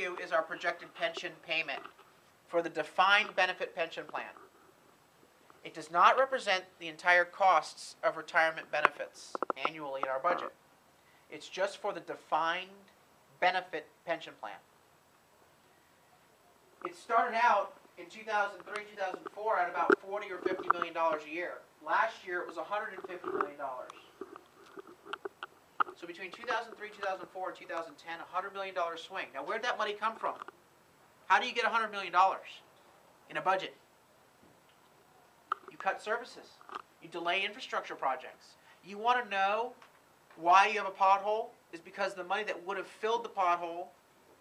you is our projected pension payment for the defined benefit pension plan. It does not represent the entire costs of retirement benefits annually in our budget. It's just for the defined benefit pension plan. It started out in 2003, 2004 at about $40 or $50 million a year. Last year it was $150 million. So between 2003, 2004, and 2010, $100 million swing. Now where'd that money come from? How do you get $100 million in a budget? You cut services. You delay infrastructure projects. You want to know why you have a pothole? Is because the money that would have filled the pothole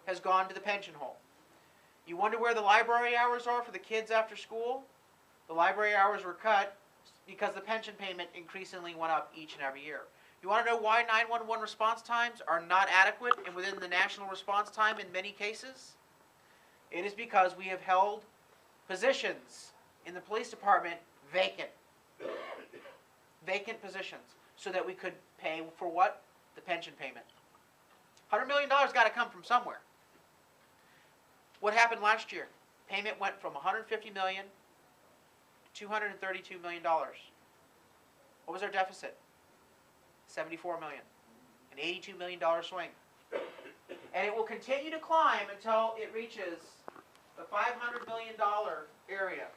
has gone to the pension hole. You wonder where the library hours are for the kids after school? The library hours were cut because the pension payment increasingly went up each and every year. You want to know why 911 response times are not adequate and within the national response time in many cases? It is because we have held positions in the police department vacant. Vacant positions, so that we could pay for what? The pension payment. $100 million got to come from somewhere. What happened last year? Payment went from $150 million to $232 million. What was our deficit? $74 million. An $82 million swing. And it will continue to climb until it reaches the $500 million area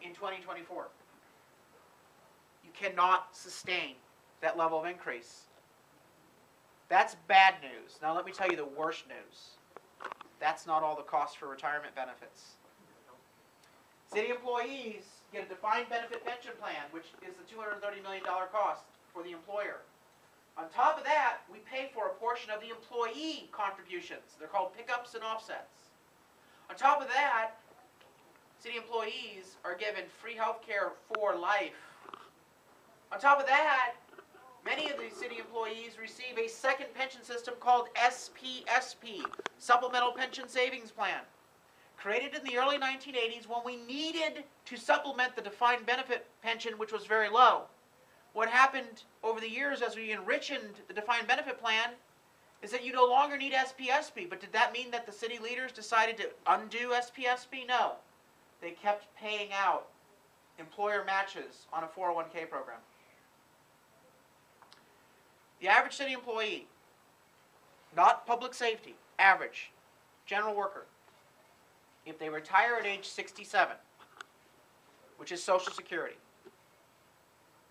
in 2024. You cannot sustain that level of increase. That's bad news. Now let me tell you the worst news. That's not all the costs for retirement benefits. City employees get a defined benefit pension plan, which is the $230 million cost for the employer. On top of that, we pay for a portion of the employee contributions. They're called pickups and offsets. On top of that, city employees are given free health care for life. On top of that, many of the city employees receive a second pension system called SPSP, Supplemental Pension Savings Plan. Created in the early 1980s when we needed to supplement the defined benefit pension, which was very low. What happened over the years as we enriched the defined benefit plan is that you no longer need SPSP. But did that mean that the city leaders decided to undo SPSP? No. They kept paying out employer matches on a 401k program. The average city employee, not public safety, average, general worker, if they retire at age 67, which is Social Security,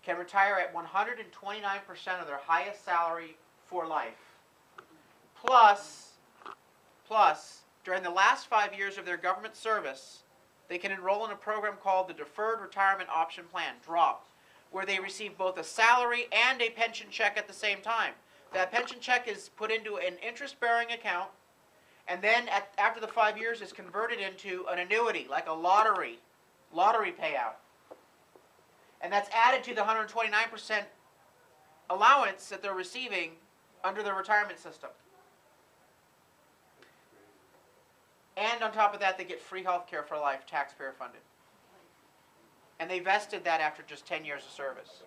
can retire at 129% of their highest salary for life. Plus, during the last 5 years of their government service, they can enroll in a program called the Deferred Retirement Option Plan, DROP, where they receive both a salary and a pension check at the same time. That pension check is put into an interest-bearing account, and then after the 5 years is converted into an annuity, like a lottery payout. And that's added to the 129% allowance that they're receiving under their retirement system. And on top of that, they get free health care for life, taxpayer funded. And they vested that after just 10 years of service.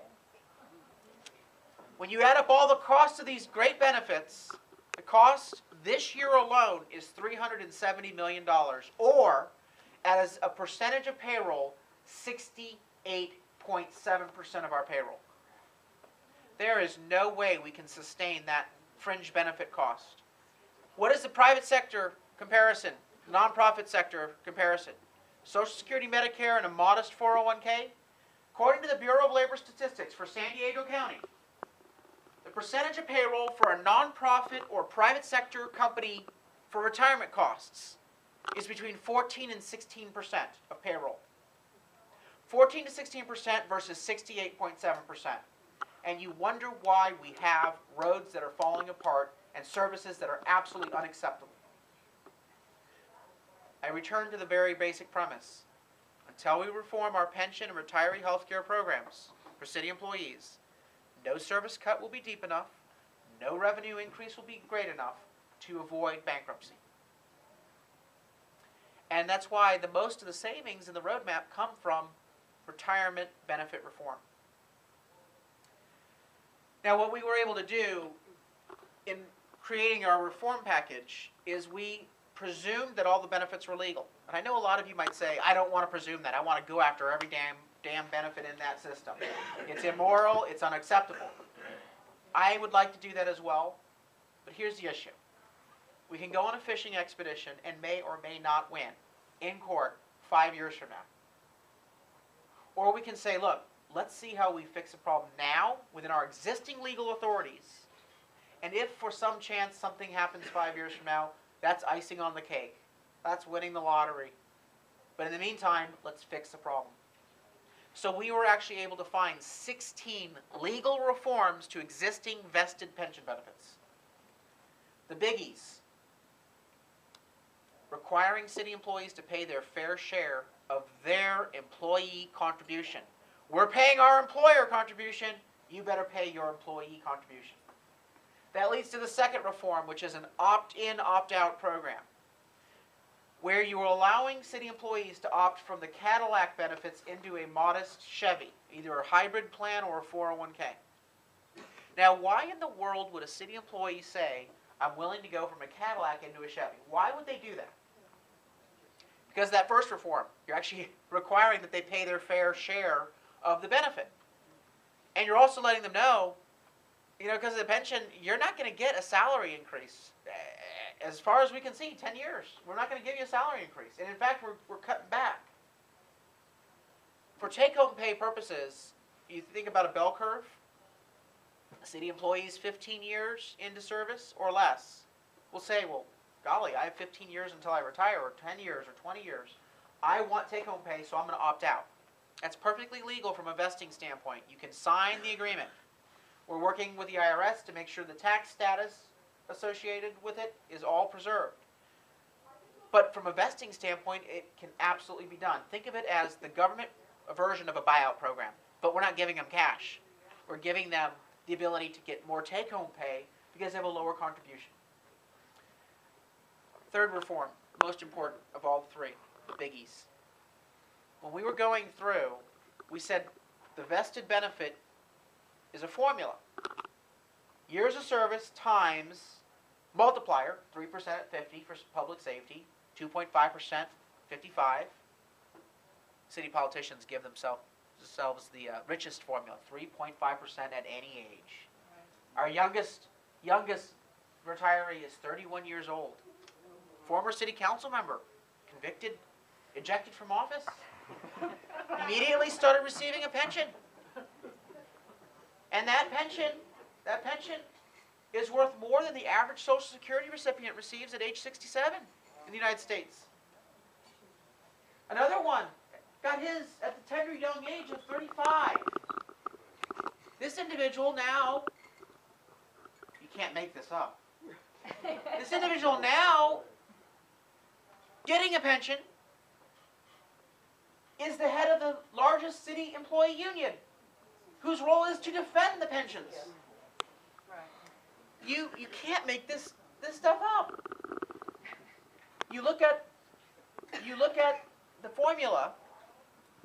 When you add up all the costs of these great benefits, the cost this year alone is $370 million, or as a percentage of payroll, 68.7% of our payroll. There is no way we can sustain that fringe benefit cost. What is the private sector comparison, nonprofit sector comparison? Social Security, Medicare, and a modest 401k? According to the Bureau of Labor Statistics for San Diego County, the percentage of payroll for a nonprofit or private sector company for retirement costs is between 14 and 16% of payroll. 14 to 16% versus 68.7%. And you wonder why we have roads that are falling apart and services that are absolutely unacceptable. I return to the very basic premise. Until we reform our pension and retiree health care programs for city employees, no service cut will be deep enough, no revenue increase will be great enough to avoid bankruptcy. And that's why the most of the savings in the roadmap come from retirement benefit reform. Now, what we were able to do in creating our reform package is we presumed that all the benefits were legal. And I know a lot of you might say, I don't want to presume that. I want to go after every damn benefit in that system. It's immoral. It's unacceptable. I would like to do that as well. But here's the issue. We can go on a fishing expedition and may or may not win in court 5 years from now. Or we can say, look, let's see how we fix a problem now within our existing legal authorities. And if for some chance something happens 5 years from now, that's icing on the cake. That's winning the lottery. But in the meantime, let's fix the problem. So we were actually able to find 16 legal reforms to existing vested pension benefits. The biggies: requiring city employees to pay their fair share of their employee contribution. We're paying our employer contribution, you better pay your employee contribution. That leads to the second reform, which is an opt-in, opt-out program, where you are allowing city employees to opt from the Cadillac benefits into a modest Chevy, either a hybrid plan or a 401k. Now, why in the world would a city employee say, I'm willing to go from a Cadillac into a Chevy? Why would they do that? Because that first reform, you're actually requiring that they pay their fair share of the benefit. And you're also letting them know, because of the pension, you're not going to get a salary increase. As far as we can see, 10 years. We're not going to give you a salary increase. And in fact, we're cutting back. For take-home pay purposes, you think about a bell curve. City employees 15 years into service or less will say, well, golly, I have 15 years until I retire, or 10 years, or 20 years. I want take-home pay, so I'm going to opt out. That's perfectly legal from a vesting standpoint. You can sign the agreement. We're working with the IRS to make sure the tax status associated with it is all preserved. But from a vesting standpoint, it can absolutely be done. Think of it as the government version of a buyout program, but we're not giving them cash. We're giving them the ability to get more take-home pay because they have a lower contribution. Third reform, most important of all three, the biggies. When we were going through, we said the vested benefit is a formula. Years of service times multiplier, 3% at 50 for public safety, 2.5% 55. City politicians give themselves the richest formula, 3.5% at any age. Our youngest retiree is 31 years old. Former city council member, convicted, ejected from office, immediately started receiving a pension. And that pension is worth more than the average Social Security recipient receives at age 67 in the United States. Another one got his at the tender young age of 35. This individual now, you can't make this up. This individual now, getting a pension, is the head of the largest city employee union, whose role is to defend the pensions. You can't make this stuff up. You look at the formula,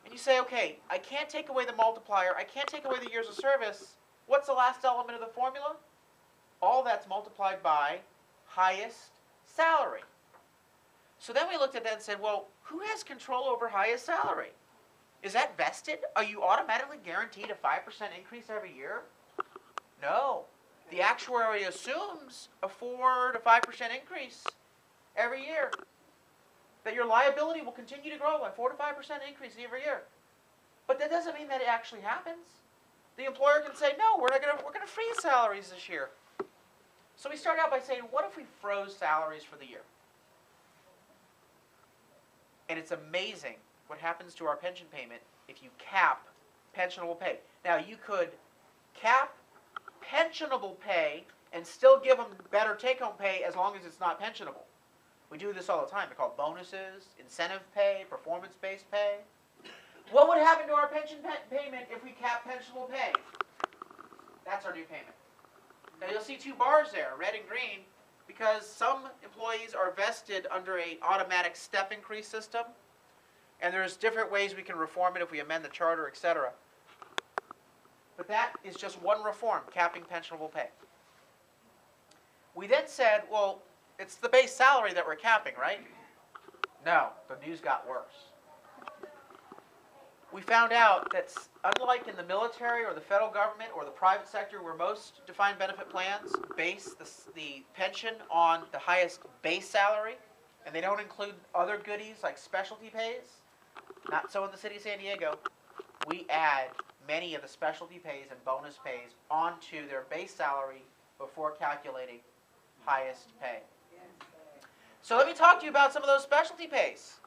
and you say, okay, I can't take away the multiplier, I can't take away the years of service. What's the last element of the formula? All that's multiplied by highest salary. So then we looked at that and said, well, who has control over highest salary? Is that vested? Are you automatically guaranteed a 5% increase every year? No. The actuary assumes a 4 to 5% increase every year. That your liability will continue to grow by 4 to 5% increase every year. But that doesn't mean that it actually happens. The employer can say, no, we're going to freeze salaries this year. So we start out by saying, what if we froze salaries for the year? And it's amazing what happens to our pension payment if you cap pensionable pay. Now, you could cap pensionable pay and still give them better take-home pay as long as it's not pensionable. We do this all the time. They're called bonuses, incentive pay, performance-based pay. What would happen to our pension payment if we cap pensionable pay? That's our new payment. Now, you'll see two bars there, red and green, because some employees are vested under an automatic step increase system, and there's different ways we can reform it if we amend the charter, etc. But that is just one reform, capping pensionable pay. We then said, well, it's the base salary that we're capping, right? No, the news got worse. We found out that unlike in the military or the federal government or the private sector where most defined benefit plans base the pension on the highest base salary, and they don't include other goodies like specialty pays, not so in the city of San Diego. We add many of the specialty pays and bonus pays onto their base salary before calculating highest pay. So let me talk to you about some of those specialty pays.